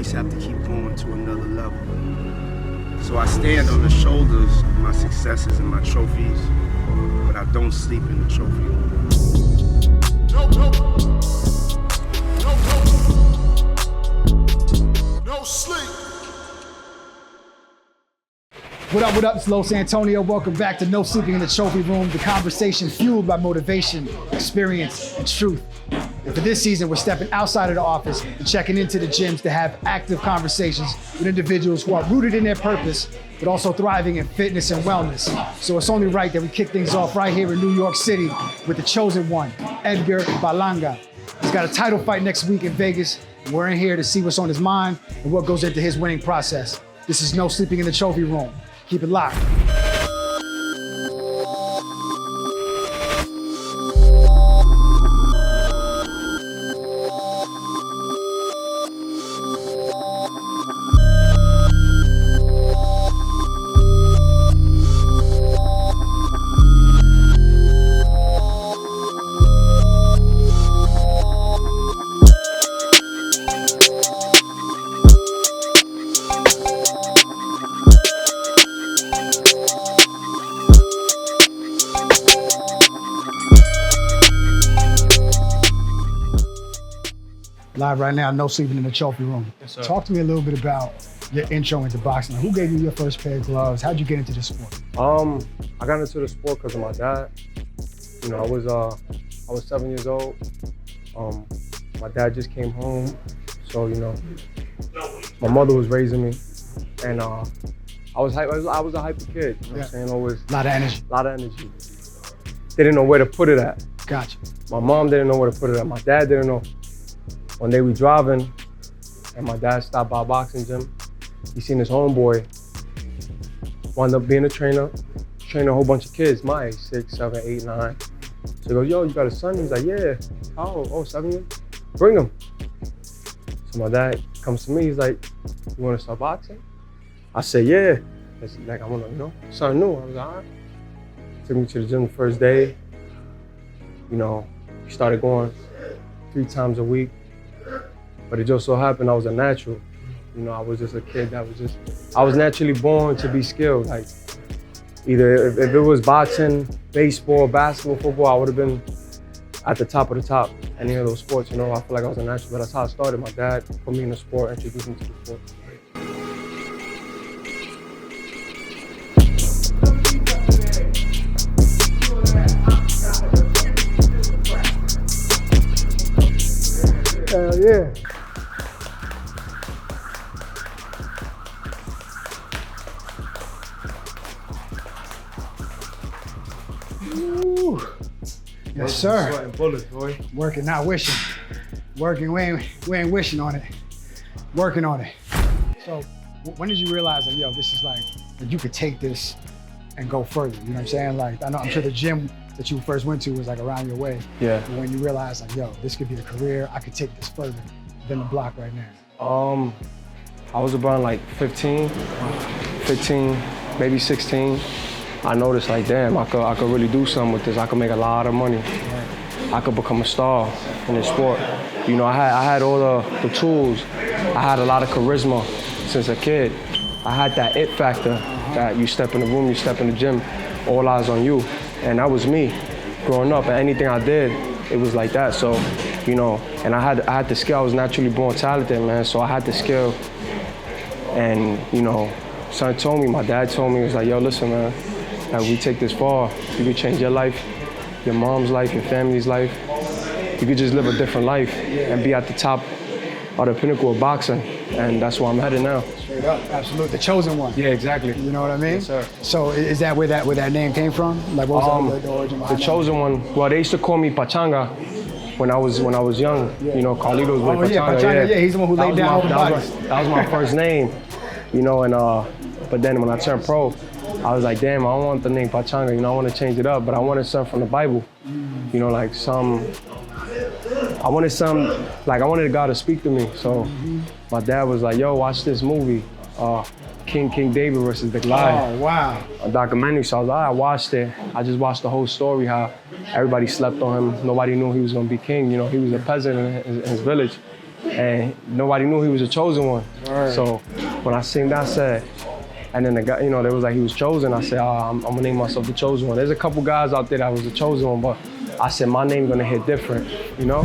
always have to keep going to another level. So I stand on the shoulders of my successes and my trophies, but I don't sleep in the trophy room. No sleep. What up, what up? It's Los Antonio. Welcome back to No Sleeping in the Trophy Room, the conversation fueled by motivation, experience, and truth. And for this season, we're stepping outside of the office and checking into the gyms to have active conversations with individuals who are rooted in their purpose, but also thriving in fitness and wellness. So it's only right that we kick things off right here in New York City with the chosen one, Edgar Berlanga. He's got a title fight next week in Vegas, and we're in here to see what's on his mind and what goes into his winning process. This is No Sleeping in the Trophy Room. Keep it locked. Live right now, No Sleeping in the Trophy Room. Yes, sir. Talk to me a little bit about your intro into boxing. Who gave you your first pair of gloves? How'd you get into this sport? I got into the sport because of my dad. You know, I was 7 years old. My dad just came home, so you know, my mother was raising me, and I was a hyper kid. You know what I'm saying? Always A lot of energy. Didn't know where to put it at. Gotcha. My mom didn't know where to put it at. My dad didn't know. One day we driving, and my dad stopped by a boxing gym. He seen his homeboy, wound up being a trainer, training a whole bunch of kids, my age, 6, 7, 8, 9. So he goes, yo, you got a son? He's like, yeah. How old? Oh, 7 years? Bring him. So my dad comes to me, he's like, you wanna start boxing? I said, yeah. It's like, I wanna, you know, something new. I was like, all right. Took me to the gym the first day. You know, we started going 3 times a week. But it just so happened I was a natural. You know, I was just a kid that I was naturally born to be skilled. Like, either if it was boxing, baseball, basketball, football, I would have been at the top of the top. Any of those sports, you know, I feel like I was a natural, but that's how I started. My dad put me in the sport, introduced me to the sport. Hell yeah. Ooh. Yes, sir. Sweating bullets, boy. Working, not wishing. Working, we ain't wishing on it. Working on it. So when did you realize that, yo, this is like, that you could take this and go further? You know what I'm saying? Like, I'm sure the gym that you first went to was like around your way. Yeah. But when you realized like, yo, this could be a career, I could take this further than the block right now. I was around like 15, maybe 16. I noticed like, damn, I could really do something with this. I could make a lot of money. I could become a star in this sport. You know, I had all the tools. I had a lot of charisma since a kid. I had that it factor that you step in the room, you step in the gym, all eyes on you. And that was me growing up, and anything I did, it was like that. So, you know, and I had the skill. I was naturally born talented, man, so I had the skill. And, you know, son told me, my dad told me, he was like, yo, listen, man, like, we take this far, you could change your life, your mom's life, your family's life. You could just live a different life and be at the top of the pinnacle of boxing. And that's where I'm headed now. Straight up, absolutely, the chosen one. Yeah, exactly. You know what I mean? Yes, sir. So is that where that name came from? Like, what was the origin behind The chosen one, well, they used to call me Pachanga when I was young. Yeah. You know, Carlitos with Pachanga. Yeah, he's the one who laid down all the bodies. That was my first name, you know, and but then when I turned pro, I was like, damn, I don't want the name Pachanga, you know, I want to change it up, but I wanted something from the Bible, you know, like I wanted God to speak to me. So my dad was like, yo, watch this movie, King David versus the Goliath. Oh, wow. A documentary, so I watched it. I just watched the whole story, how everybody slept on him. Nobody knew he was gonna be king. You know, he was a peasant in his village. and nobody knew he was a chosen one. Right. So when I seen that, I said, and then the guy, you know, they was like, he was chosen. I said, I'm gonna name myself the chosen one. There's a couple guys out there that was the chosen one, but I said, my name gonna hit different, you know?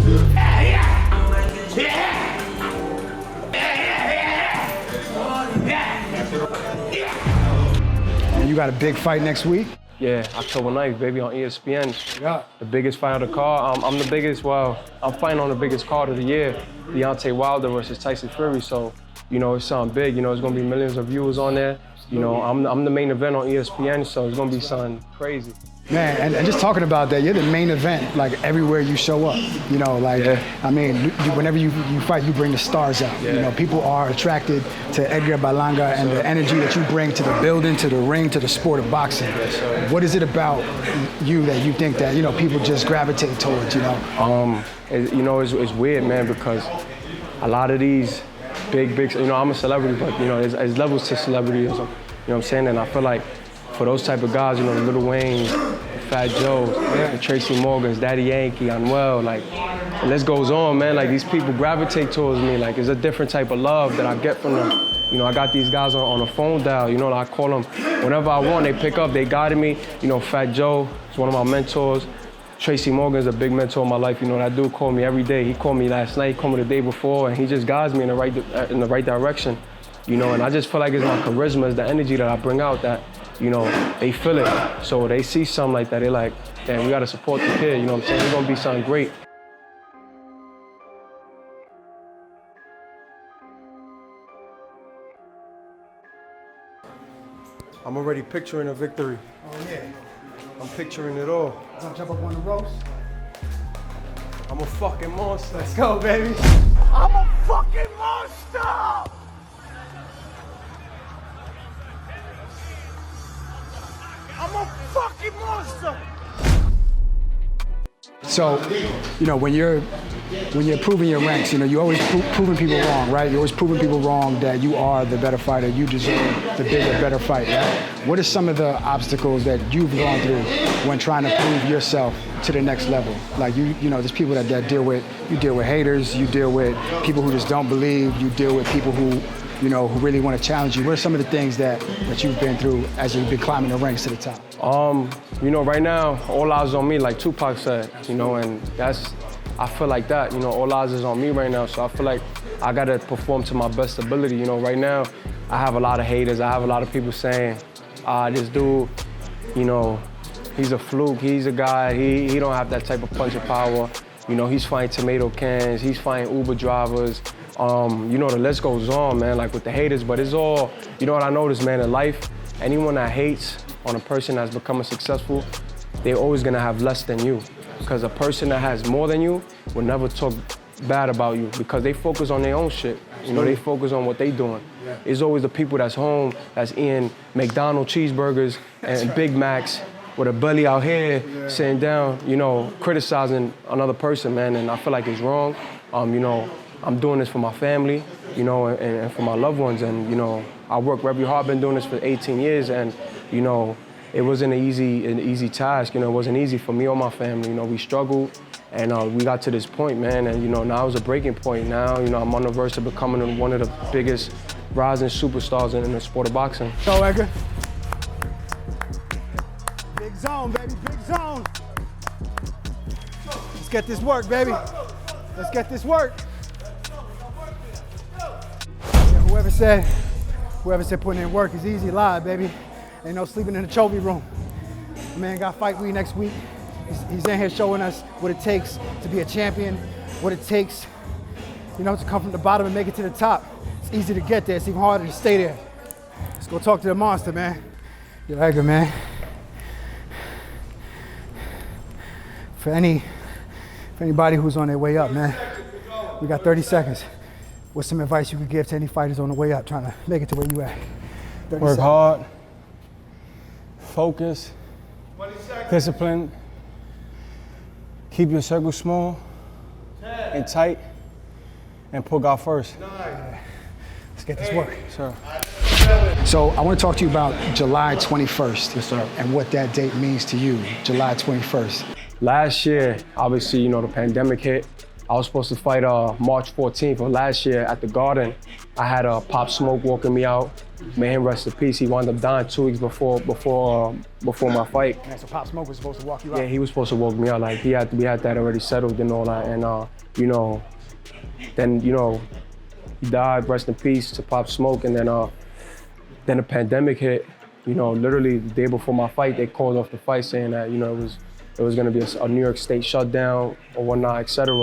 And you got a big fight next week? Yeah, October 9th, baby, on ESPN. Yeah. The biggest fight of the card. I'm the biggest, well, I'm fighting on the biggest card of the year, Deontay Wilder versus Tyson Fury. So, you know, it's something big. You know, it's gonna be millions of viewers on there. You know, I'm the main event on ESPN, so it's gonna be something crazy. Man, and just talking about that, you're the main event, like everywhere you show up. You know, like, Yeah. I mean, whenever you fight, you bring the stars out. Yeah. You know, people are attracted to Edgar Berlanga and the energy that you bring to the building, to the ring, to the sport of boxing. What is it about you that you think that, you know, people just gravitate towards, you know? You know, it's weird, man, because a lot of these big, you know, I'm a celebrity, but, you know, there's levels to celebrity or something. You know what I'm saying? And I feel like for those type of guys, you know, the Lil Wayne, Fat Joe, the Tracy Morgans, Daddy Yankee, Anuel, like, the list goes on, man. Like, these people gravitate towards me. Like, it's a different type of love that I get from them. You know, I got these guys on a phone dial, you know, I call them whenever I want, they pick up, they guided me. You know, Fat Joe is one of my mentors. Tracy Morgan's a big mentor in my life. You know, that dude called me every day. He called me last night, he called me the day before, and he just guides me in the right direction. You know, and I just feel like it's my charisma, it's the energy that I bring out that, you know, they feel it. So they see something like that, they're like, damn, we gotta support the kid, you know what I'm saying? It's gonna be something great. I'm already picturing a victory. Oh, yeah. I'm picturing it all. Wanna jump up on the ropes? I'm a fucking monster. Let's go, baby. I'm a fucking monster! I'm a fucking monster! So, you know, when you're proving your ranks, you know, you're always proving people wrong, right? You're always proving people wrong that you are the better fighter, you deserve the bigger, better fight, right? What are some of the obstacles that you've gone through when trying to prove yourself to the next level? Like, you know, there's people that deal with haters, you deal with people who just don't believe, you deal with people who, you know, who really want to challenge you. What are some of the things that you've been through as you've been climbing the ranks to the top? You know, right now, all eyes on me, like Tupac said, you know, and I feel like that, you know, all eyes is on me right now, so I feel like I gotta perform to my best ability. You know, right now, I have a lot of haters, I have a lot of people saying, this dude, you know, he's a fluke, he's a guy, he don't have that type of punching power. You know, he's fighting tomato cans, he's fighting Uber drivers. You know, the list goes on, man, like with the haters, but it's all, you know what I noticed, man, in life, anyone that hates on a person that's becoming successful, they're always gonna have less than you. Because a person that has more than you will never talk bad about you because they focus on their own shit. You know, they focus on what they doing. Yeah. It's always the people that's home, that's eating McDonald's cheeseburgers and Big Macs with a belly out here, sitting down, you know, criticizing another person, man, and I feel like it's wrong. You know, I'm doing this for my family, you know, and for my loved ones, and, you know, I work very hard, been doing this for 18 years, and, you know, it wasn't an easy task, you know, it wasn't easy for me or my family, you know, we struggled, and we got to this point, man, and, you know, now it's a breaking point. Now, you know, I'm on the verge of becoming one of the biggest rising superstars in the sport of boxing. Go, Edgar. Big zone, baby, big zone. Let's get this work, baby. Let's get this work. Yeah, whoever said putting in work is easy, lied, baby. Ain't no sleeping in the trophy room. The man got fight week next week. He's in here showing us what it takes to be a champion, what it takes, you know, to come from the bottom and make it to the top. It's easy to get there, it's even harder to stay there. Let's go talk to the monster, man. Yo, Edgar, man. For anybody who's on their way up, man, we got 30 seconds. What's some advice you could give to any fighters on the way up trying to make it to where you at? Work hard, focus, discipline, keep your circle small and tight, and put God first. Let's get this work. Sure. So I want to talk to you about July 21st. Yes, sir. And what that date means to you, July 21st. Last year, obviously, you know, the pandemic hit. I was supposed to fight March 14th of last year at the Garden. I had Pop Smoke walking me out. May him rest in peace. He wound up dying 2 weeks before my fight. Yeah, so Pop Smoke was supposed to walk you out? Yeah, he was supposed to walk me out. Like we had that already settled and all that. And then he died. Rest in peace to Pop Smoke. And then the pandemic hit. Literally the day before my fight, they called off the fight saying that it was gonna be a New York State shutdown or whatnot, etc.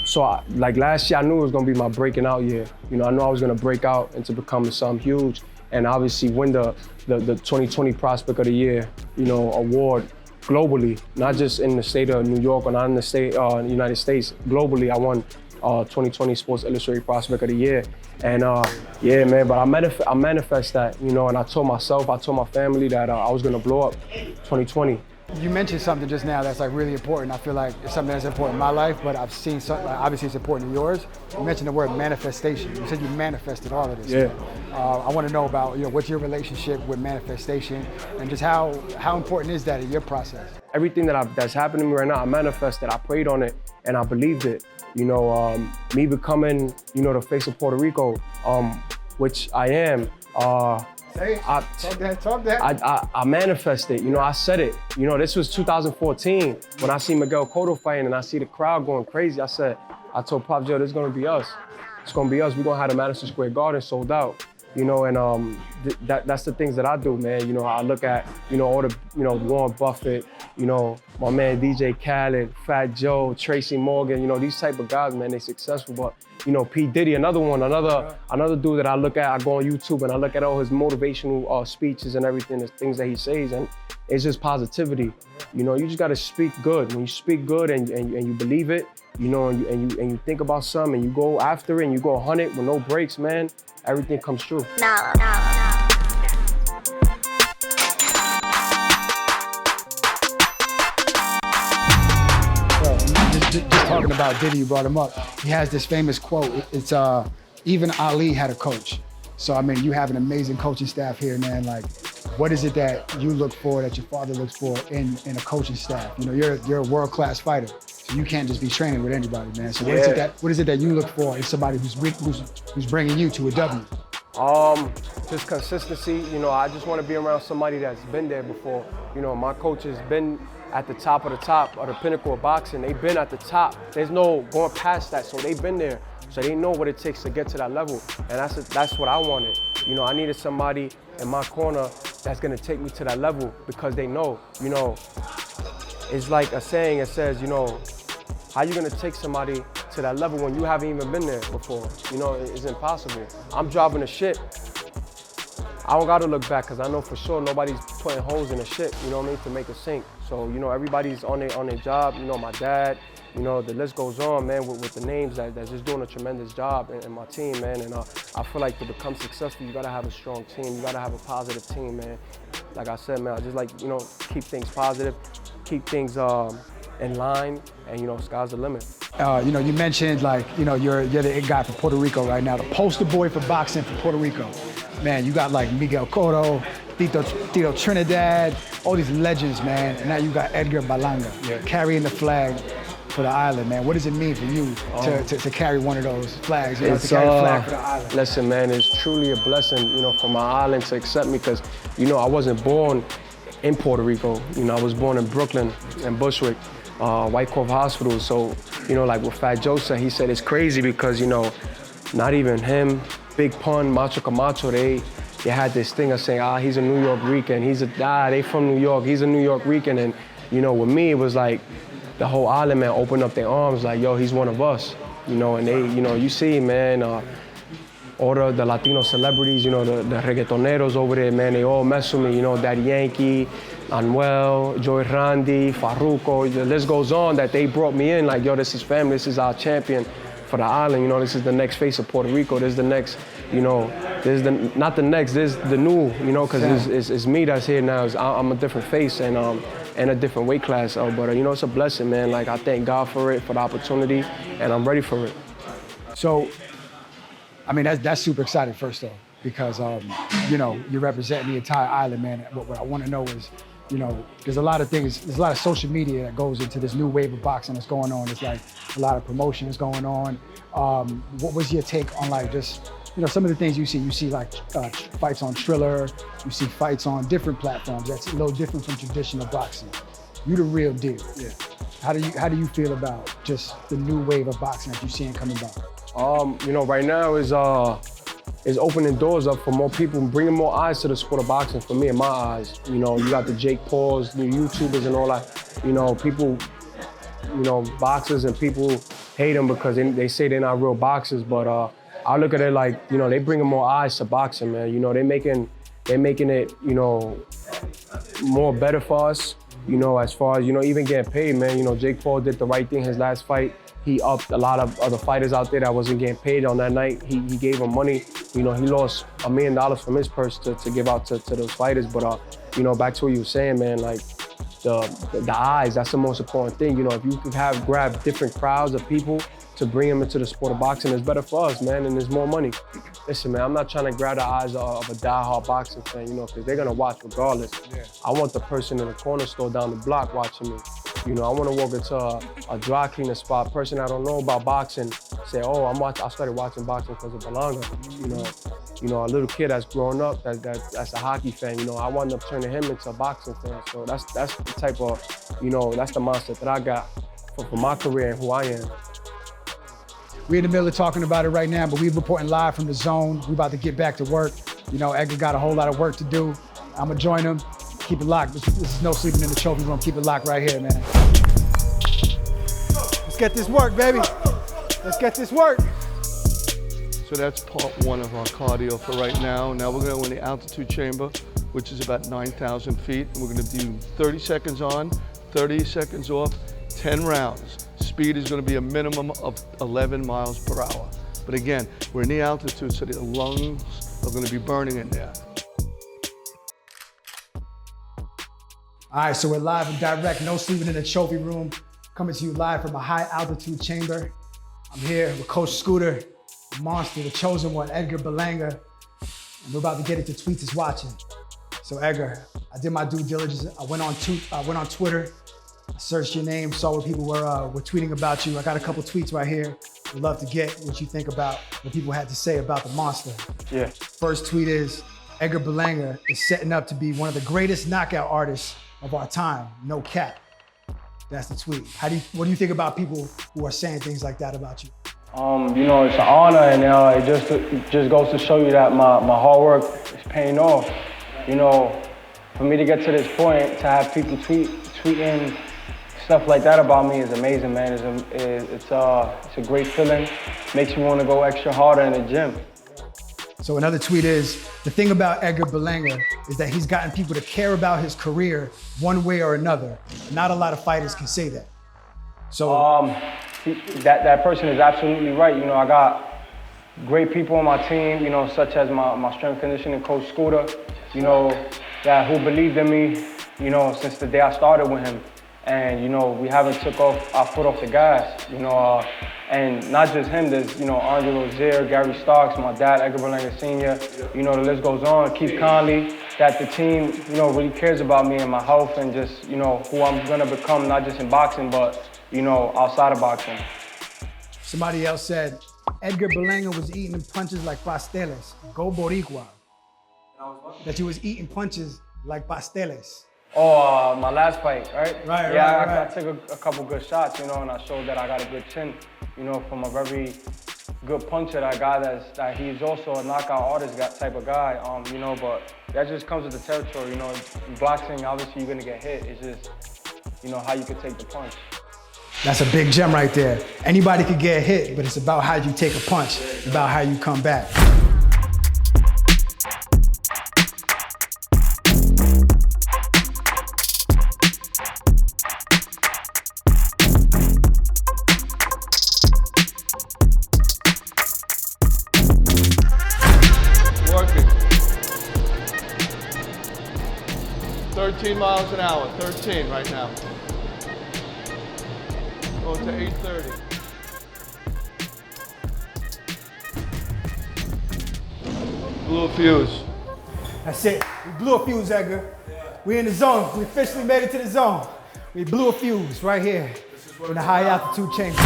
So like last year, I knew it was gonna be my breaking out year. I knew I was gonna break out into becoming something huge and obviously win the 2020 Prospect of the Year, award globally, not just in the state of New York or not in the state, United States. Globally, I won 2020 Sports Illustrated Prospect of the Year. And yeah, man, but I manifest that, and I told my family that I was gonna blow up 2020. You mentioned something just now that's like really important. I feel like it's something that's important in my life, but I've seen something, obviously it's important in yours. You mentioned the word manifestation. You said you manifested all of this. Yeah. I want to know about, what's your relationship with manifestation and just how important is that in your process? Everything that's happening to me right now, I manifested, I prayed on it, and I believed it. Me becoming, the face of Puerto Rico, which I am. Talk that. I manifested, I said it. This was 2014 when I see Miguel Cotto fighting and I see the crowd going crazy. I told Pop Joe, this is gonna be us. It's gonna be us. We're gonna have the Madison Square Garden sold out. And that's the things that I do, man. I look at, all the, Warren Buffett, my man DJ Khaled, Fat Joe, Tracy Morgan, these type of guys, man, they successful. But, P. Diddy, another dude that I look at, I go on YouTube and I look at all his motivational speeches and everything, the things that he says, and it's just positivity. You just gotta speak good. When you speak good and you believe it, and you think about something and you go after it and you go 100 with no breaks, man, everything comes true. No. Just talking about Diddy, you brought him up. He has this famous quote. It's even Ali had a coach. So I mean, you have an amazing coaching staff here, man. Like, what is it that you look for, that your father looks for in a coaching staff? You're a world-class fighter, so you can't just be training with anybody, man. So what is it that you look for in somebody who's bringing you to a W? Just consistency. I just want to be around somebody that's been there before. My coach has been at the top of the pinnacle of boxing. They've been at the top. There's no going past that, so they've been there. So they know what it takes to get to that level, and that's what I wanted. I needed somebody in my corner that's gonna take me to that level because they know. It's like a saying. It says, how you gonna take somebody to that level when you haven't even been there before? It's impossible. I'm driving the ship. I don't gotta look back because I know for sure nobody's putting holes in the ship, to make it sink. So, everybody's on their job. My dad, the list goes on, man, with the names that's just doing a tremendous job in my team, man. And I feel like to become successful, you gotta have a strong team. You gotta have a positive team, man. Like I said, man, I just like, keep things positive, keep things in line, and sky's the limit. You mentioned you're the it guy for Puerto Rico right now, the poster boy for boxing for Puerto Rico. Man, you got like Miguel Cotto, Tito Trinidad, all these legends, man. And now you got Edgar Berlanga carrying the flag for the island, man. What does it mean for you to carry one of those flags? To carry the flag for the island? Listen, man, it's truly a blessing, for my island to accept me because, I wasn't born in Puerto Rico. I was born in Brooklyn, in Bushwick, White Cove Hospital. So, like what Fat Joe said, he said it's crazy because, not even him, Big Pun, Macho Camacho, they had this thing of saying, he's a New York Rican. They from New York, he's a New York Rican. And, with me, it was like the whole island, man, opened up their arms like, yo, he's one of us. And they, you see, man, all the Latino celebrities, the reggaetoneros over there, man, they all mess with me, Daddy Yankee, Anuel, Joy Randy, Farruko, the list goes on that they brought me in like, yo, this is family, this is our champion for the island, this is the next face of Puerto Rico, this is the next, this is not the next, this is the new, because it's me that's here now, I'm a different face and a different weight class, but it's a blessing, man, like I thank God for it, for the opportunity, and I'm ready for it. So, I mean, that's super exciting first though, because, you're representing the entire island, man. What I want to know is, you know, there's a lot of things, there's a lot of social media that goes into this new wave of boxing that's going on. It's like a lot of promotion is going on. What was your take on like just, you know, some of the things you see? You see like fights on Triller, you see fights on different platforms that's a little different from traditional boxing. You the real deal. Yeah. How do you feel about just the new wave of boxing that you're seeing coming by? You know, right now is opening doors up for more people, bringing more eyes to the sport of boxing for me in my eyes. You know, you got the Jake Pauls, new YouTubers and all that. You know, people, you know, boxers and people hate them because they say they're not real boxers, but I look at it like, you know, they bringing more eyes to boxing, man. You know, they're making it, you know, more better for us. You know, as far as, you know, even getting paid, man. You know, Jake Paul did the right thing his last fight. He upped a lot of other fighters out there that wasn't getting paid on that night. He gave them money. You know, he lost $1 million from his purse to give out to those fighters. But, you know, back to what you were saying, man, like the eyes, that's the most important thing. You know, if you could grab different crowds of people to bring them into the sport of boxing, it's better for us, man, and there's more money. Listen, man, I'm not trying to grab the eyes of a diehard boxing fan, you know, because they're gonna watch regardless. Yeah. I want the person in the corner store down the block watching me. You know, I want to walk into a dry cleaner spot, person I don't know about boxing, say, oh, I started watching boxing because of Berlanga. You know, a little kid that's growing up, that's a hockey fan. You know, I wound up turning him into a boxing fan. So that's the type of, you know, that's the mindset that I got for my career and who I am. We're in the middle of talking about it right now, but we're reporting live from the zone. We're about to get back to work. You know, Edgar got a whole lot of work to do. I'm gonna join him. Keep it locked. This is No Sleeping in the Trophy Room. Keep it locked right here, man. Let's get this work, baby. Let's get this work. So that's part one of our cardio for right now. Now we're going to go in the altitude chamber, which is about 9,000 feet. And we're going to do 30 seconds on, 30 seconds off, 10 rounds. Speed is going to be a minimum of 11 miles per hour. But again, we're in the altitude, so the lungs are going to be burning in there. All right, so we're live and direct, No Sleeping in the Trophy Room, coming to you live from a high altitude chamber. I'm here with Coach Scooter, the monster, the chosen one, Edgar Berlanga, and we're about to get into Tweets is Watching. So Edgar, I did my due diligence. I went on Twitter, I searched your name, saw what people were tweeting about you. I got a couple tweets right here. Would love to get what you think about what people had to say about the monster. Yeah. First tweet is, Edgar Berlanga is setting up to be one of the greatest knockout artists of our time, no cap. That's the tweet. What do you think about people who are saying things like that about you? You know, it's an honor, and it just goes to show you that my hard work is paying off. You know, for me to get to this point, to have people tweeting stuff like that about me is amazing, man. It's a great feeling. Makes me want to go extra harder in the gym. So another tweet is, the thing about Edgar Berlanga is that he's gotten people to care about his career one way or another. Not a lot of fighters can say that. So that person is absolutely right. You know, I got great people on my team, you know, such as my strength conditioning coach Scooter, you know, who believed in me, you know, since the day I started with him. And, you know, we haven't took our foot off the gas, you know, and not just him, there's, you know, Andre Rozier, Gary Starks, my dad, Edgar Berlanga Sr., you know, the list goes on. Keith Conley, that the team, you know, really cares about me and my health and just, you know, who I'm gonna become, not just in boxing, but, you know, outside of boxing. somebody else said, Edgar Berlanga was eating punches like pasteles. Go Boricua. That you was eating punches like pasteles. Oh, my last fight, right? Right, yeah, right. I took a couple good shots, you know, and I showed that I got a good chin, you know, from a very good puncher, that guy that he's also a knockout artist type of guy, you know, but that just comes with the territory, you know. In boxing, obviously you're gonna get hit. It's just, you know, how you can take the punch. That's a big gem right there. Anybody could get hit, but it's about how you take a punch, about how you come back. Working. 13 miles an hour, 13 right now. Going to 8:30. Blew a fuse. That's it. We blew a fuse, Edgar. We in the zone. We officially made it to the zone. We blew a fuse right here in the high altitude chamber.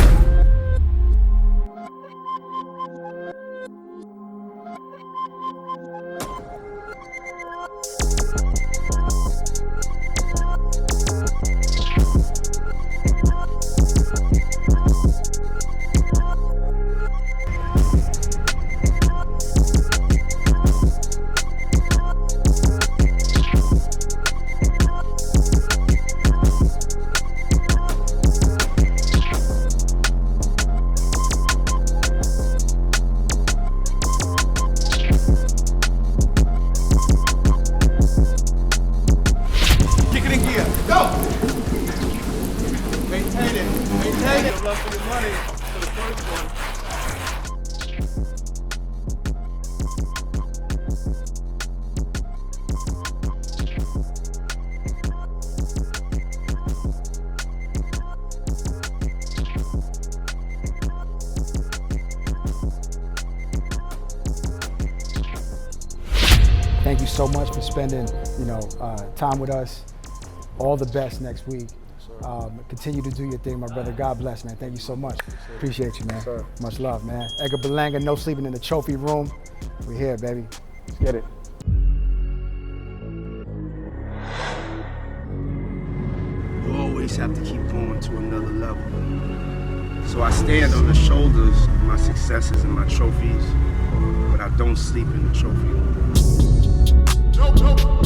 Thank you so much for spending, time with us. All the best next week. Continue to do your thing, my brother. God bless, man. Thank you so much. Appreciate you, man. Sir. Much love, man. Edgar Berlanga, No Sleeping in the Trophy Room. We're here, baby. Let's get it. You always have to keep going to another level. So I stand on the shoulders of my successes and my trophies, but I don't sleep in the trophy room. Nope.